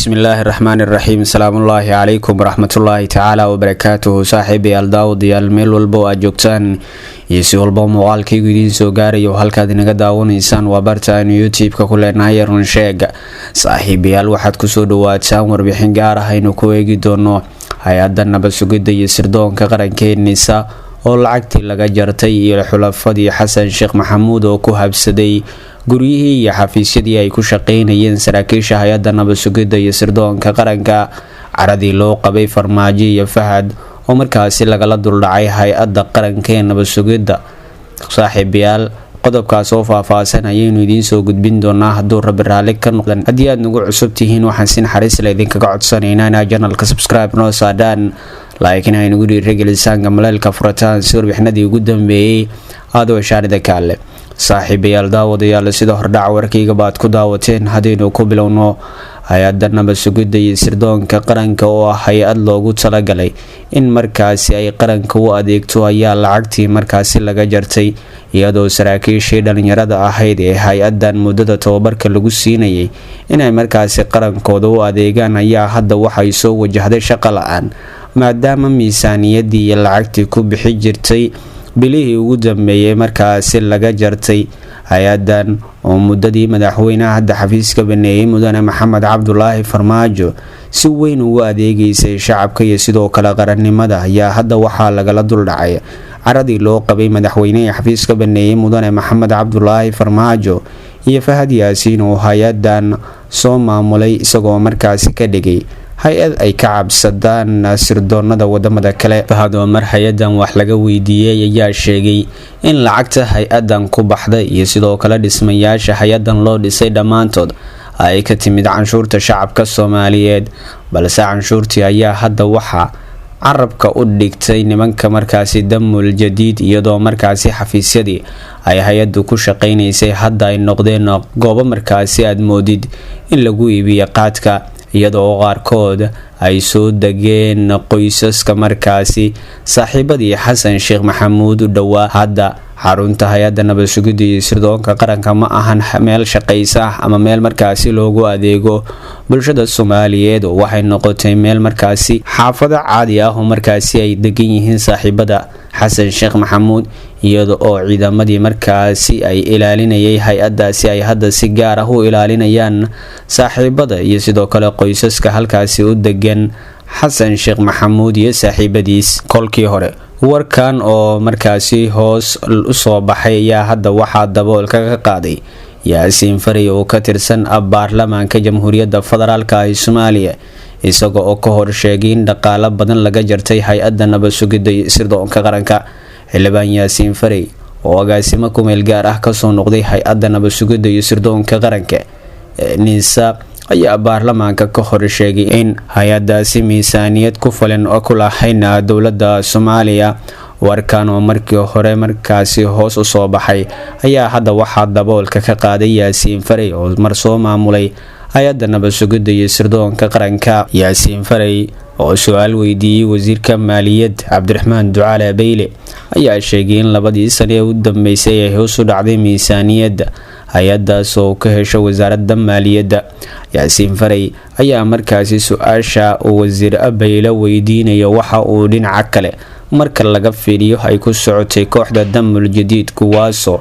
Bismillahirrahmanirrahim. Salaamullaahi calaykum waraxmatullaahi tacaala wabarakaatuhu. saaxiibayaal daawadayaal meel walba oo aad joogtaan iyo si walba muuqaalkaygu idiin soo gaarayo halkaad inaga daawanaysaan waa barta aynu youtube-ka ku leenahay run sheeg. saaxiibayaal waxaad kusoo dhawaataan warbixin gaar ah aynu ku eegi doono hay-adda nabad sugidda iyo sirdoonka qarankeennisa oo lacagtii laga jartay iyo xulafadii xasan sheekh maxamuud oo ku habsaday guryihii iyo xafiisyadii ay ku shaqeynayeen saraakiisha hay-adda nabad sugidda iyo sirdoonka qaranka. caradii loo qabay farmaajo iyo fahad oo markaasi lagala duldhacay hay-adda qaranka ee nabad sugidda. saaxiibayaal qodobkaas oo faahfaahsan ayaynu idiin soo gudbin doonaa hadduu rabbi raalli ka noqdan. haddii aad nagu cusub tihiin waxaan si naxariis leh idinkaga codsanaynaa inaad janalka subscribe noo saadhaan laakiin ay nagu dhiirigelisaan gamaleelka furataan si warbixinadii ugu dambeeyey aadoo shaanida kaale. saaxiibayaal daawadayaal sida hordhaca warkayga baad ku daawateen haddaynu ku bilowno hay-adda nabad sugidda iyo sirdoonka qaranka oo ah hay-ad loogu talagalay in markaasi ay qaranka u adeegto ayaa lacagtii markaasi laga jartay iyadoo saraakiishii dhalinyarada ahayd ee hay-adan muddada tababarka lagu siinayay inay markaasi qarankooda u adeegaan ayaa hadda waxay soo wajahday shaqo la-aan maadaama miisaaniyadii iyo lacagtii ku bixi jirtay bilihii ugu dambeeyay markaasi laga jartay. hay-adan oo muddadii madaxweynaha hadda xafiiska baneeyay mudane maxamed cabdulaahi farmaajo si weyn ugu adeegaysay shacabka iyo sidoo kale qarannimada ayaa hadda waxaa lagala duldhacay caradii loo qabay madaxweynaha xafiiska baneeyay mudane maxamed cabdulaahi farmaajo iyo fahad yaasiin oo hay-adan soo maamulay isagoo markaasi ka dhigay hay-ad ay ka cabsadaan sirdoonada wadamada kale. fahad oo mar hay-adan wax laga weydiiyey ayaa sheegay in lacagta hay-adan ku baxday iyo sidoo kale dhismayaasha hay-adan loo dhisay dhammaantood ay ka timid canshuurta shacabka Soomaaliyeed, balse canshuurtii ayaa hadda waxaa carabka u dhigtay nimanka markaasi damul jadiid iyadoo markaasi xafiisyadii ay hay-addu ku shaqeynaysay hadda ay noqdeen goobo markaasi aad moodid in lagu iibiyo qaadka, iyadoo qaarkood ay soo degeen qoysaska markaasi saaxiibadii xasan sheekh maxamuud u dhowaa. hadda xarunta hay-adda nabad sugidda iyo sirdoonka qaranka ma ahan meel shaqaysa ama meel markaasi loogu adeego bulshada Soomaaliyeed oo waxay noqotay meel markaasi xaafado caadi ah oo markaasi ay degan yihiin saaxiibada xasan sheekh maxamuud, iyada oo ciidamadii markaasi ay ilaalinayay hay-adaasi ay hadda si gaar ah u ilaalinayaan saaxiibada iyo sidoo kale qoysaska halkaasi u degan xasan sheekh maxamuud iyo saaxiibadiis. kolkii hore warkan oo markaasi hoos u soo baxay ayaa hadda waxaa daboolka ka qaaday yaasiin faray oo ka tirsan baarlamaanka jamhuuriyadda federaalka ee Soomaaliya isaga oo ka hor sheegay in dhaqaale badan laga jartay hay-adda nabad sugidda iyo sirdoonka qaranka. xildhibaan yaasiin faray oo agaasimo ku meel gaar ah kasoo noqday hay-adda nabad sugidda iyo sirdoonka qaranka NISA ayaa baarlamaanka ka hor sheegay in hay-adaasi miisaaniyad ku filan oo ku lahayn dowladda Soomaaliya. warkan oo markii hore markaasi hoos u soo baxay ayaa hadda waxaa daboolka ka qaaday yaasiin faray oo mar soo maamulay hay-adda nabad sugidda iyo sirdoonka qaranka. yaasiin faray oo su'aal weydiiyey wasiirka maaliyadda cabdiraxmaan ducaale bayle ayaa sheegay in labadii sano ee u dambeysay ay hoos u dhacday miisaaniyadda hay-adaas oo ka hesha wasaaradda maaliyadda. yaasiin faray ayaa markaasi su-aasha wasiir bayle weydiinaya waxa uu dhinaca kale marka laga fiiriyo ay ku socotay kooxda damul jadiid kuwaasoo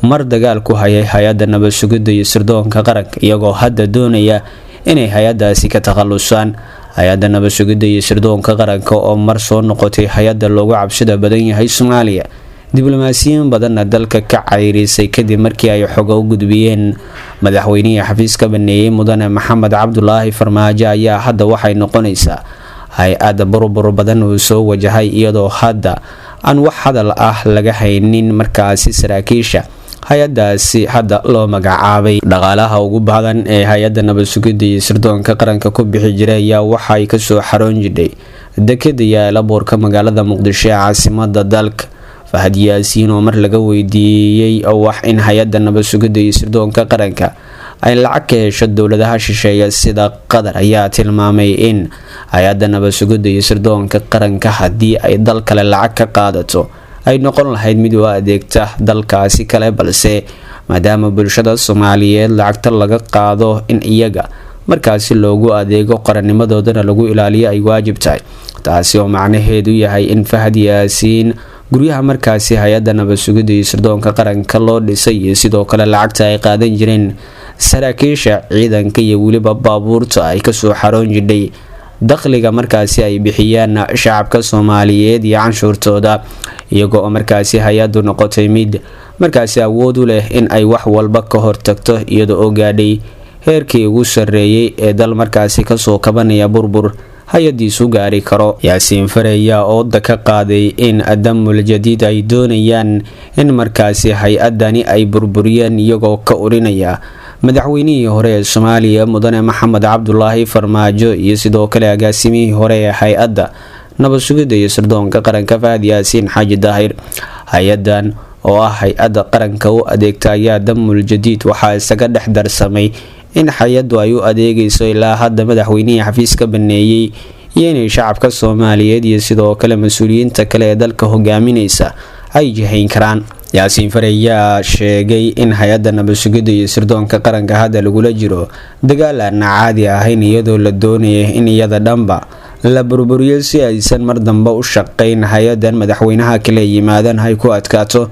mar dagaal ku hayay hay-adda nabad sugidda iyo sirdoonka qaranka iyagoo hadda doonaya inay hay-adaasi ka takhalusaan. hay-adda nabad sugidda iyo sirdoonka qaranka oo mar soo noqotay hay-adda loogu cabsida badan yahay Soomaaliya, diblomaasiyiin badanna dalka ka cayrisay kadib markii ay xoga u gudbiyeen madaxweynaha xafiiska baneeyay mudane maxamed cabdulaahi farmaajo ayaa hadda waxay noqonaysaa hay-ad burbur badan uu soo wajahay iyadoo hadda aan wax hadal ah laga haynin markaasi saraakiisha hay-adaasi hadda loo magacaabay. dhaqaalaha ugu badan ee hay-adda nabad sugidda iyo sirdoonka qaranka ku bixi jiray ayaa waxay kasoo xaroon jiray dekeda yaala boorka magaalada muqdisho ee caasimada dalka. fahad yaasiin oo mar laga weydiiyey wax in hay-adda nabad sugidda iyo sirdoonka qaranka ay lacag ka hesho dowladaha shisheeye sida qatar ayaa tilmaamay in hay-adda nabad sugidda iyo sirdoonka qaranka haddii ay dal kale lacag ka qaadato ay noqon lahayd mid u adeegta dalkaasi kale, balse maadaama bulshada Soomaaliyeed lacagta laga qaado in iyaga markaasi loogu adeego qarannimadoodana lagu ilaaliyo ay waajib tahay. taasi oo macnaheedu yahay in Fahad Yaasiin guryaha markaasi hay-adda nabad sugidda iyo sirdoonka qaranka loo dhisay iyo sidoo kale lacagta ay qaadan jireen saraakiisha ciidanka iyo weliba baabuurta ay kasoo xaroon jidhay dakhliga markaasi ay bixiyaan shacabka Soomaaliyeed iyo canshuurtooda, iyagoo oo markaasi hay-addu noqotay mid markaasi awood u leh in ay wax walba ka hortagto iyadoo oo gaadhay heerkii ugu sarreeyay ee dal markaasi kasoo kabanaya burbur hay-adiisu gaari karo. Yaasiin Fare ayaa ooda ka qaaday in Damul Jadiid ay doonayaan in markaasi hay-adani ay burburiyeen iyagoo ka urinaya madaxweynihii hore ee Soomaaliya Mudane Maxamed Cabdulaahi Farmaajo iyo sidoo kale agaasimihii hore ee hay-adda nabad sugidda iyo sirdoonka qaranka Fahad Yaasiin Xaaji Daahir. hay-adan oo ah hay-adda qaranka u adeegta ayaa Damul Jadiid waxaa isaga dhex darsamay in hay-addu ay u adeegayso ilaa hadda madaxweynihii xafiiska baneeyay iyo inay shacabka Soomaaliyeed iyo sidoo kale mas-uuliyiinta kale ee dalka hogaaminaysa ay jihayn karaan. Yaasiin Fare ayaa sheegay in hay-adda nabad sugidda iyo sirdoonka qaranka hadda lagula jiro dagaal aan caadi ahayn iyadoo la doonaya in iyada dhanba la burburiyo si aysan mar dambe u shaqayn. hay-adan madaxweynaha kale yimaadaan ay ku adkaato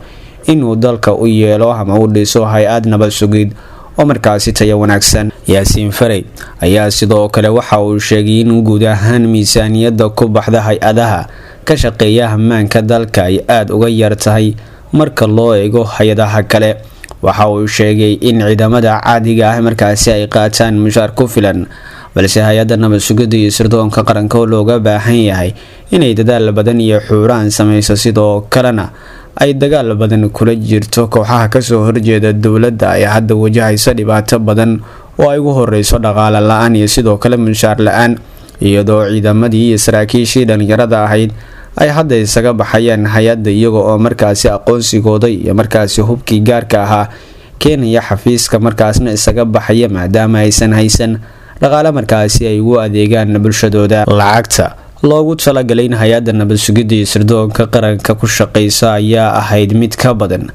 inuu dalka u yeelo ama u dhiso hay-ad nabad sugid oo markaasi tayo wanaagsan. Yaasiin Fare ayaa sidoo kale waxa uu sheegay in guud ahaan miisaaniyadda ku baxda hay-adaha ka shaqeeya ammaanka dalka ay aad uga yar tahay marka loo eego hay-adaha kale. waxa uu sheegay in ciidamada caadiga ah markaasi ay qaataan mushaar ku filan, balse hay-adda nabad sugidda iyo sirdoonka qaranka oo looga baahan yahay inay dadaal badan iyo xuuraan samayso, sidoo kalena ay dagaal badan kula jirto kooxaha kasoo horjeeda dowladda ay hadda wajahaysa dhibaato badan oo ay ugu horeyso dhaqaale la-aan iyo sidoo kale mushaar la-aan, iyadoo ciidamadii iyo saraakiishii dhalinyarada ahayd ay hadda isaga baxayaan hay-adda iyaga oo markaasi aqoonsigooda iyo markaasi hubkii gaarka ahaa keenaya xafiiska markaasna isaga baxaya maadaama aysan haysan dhaqaale markaasi ay ugu adeegaan bulshadooda. lacagta loogu talagalay in hay-adda nabad sugidda iyo sirdoonka qaranka ku shaqeysa ayaa ahayd mid ka badan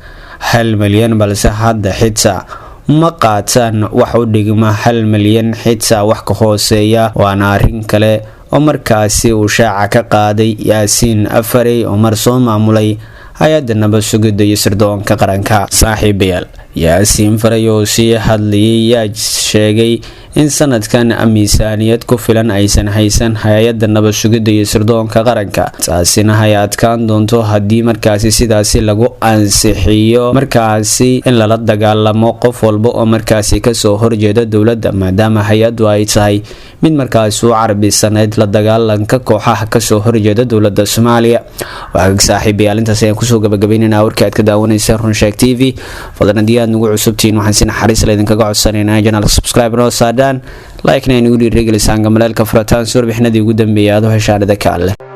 1 milyan, balse hadda xitaa ma qaataan wax u dhigma 1 milyan, xitaa wax ka hooseeya. waana arrin kale oo markaasi uu shaaca ka qaaday Yaasiin Fare oo mar soo maamulay hay-adda nabad sugidda iyo sirdoonka qaranka. saaxiibayaal, Yaasiin Fare oo sii hadlayay ayaa sheegay in sanadkan miisaaniyad ku filan aysan haysan hay-adda nabad sugidda iyo sirdoonka qaranka, taasina ay adkaan doonto haddii markaasi sidaasi lagu ansixiyo markaasi in lala dagaalamo qof walba oo markaasi kasoo horjeeda dowladda, maadaama hay-addu ay tahay mid markaasi u carabisaneyd la dagaalanka kooxaha kasoo horjeeda dowladda Soomaaliya. waxaa saaxiibayaal intaas ayaan kusoo gabagabaynaynaa warkii aad ka daawanaysaan Runsheeg TV. fadlan haddii aad nagu cusubtihiin waxaan si naxariis leh idinkaga codsanaynaa channelka subscribe noo saadaan, like-na inagu dhiirigelisaan gamaleelka furataan si warbixinadii ugu dambeeyay aad u heshaan idinka alle.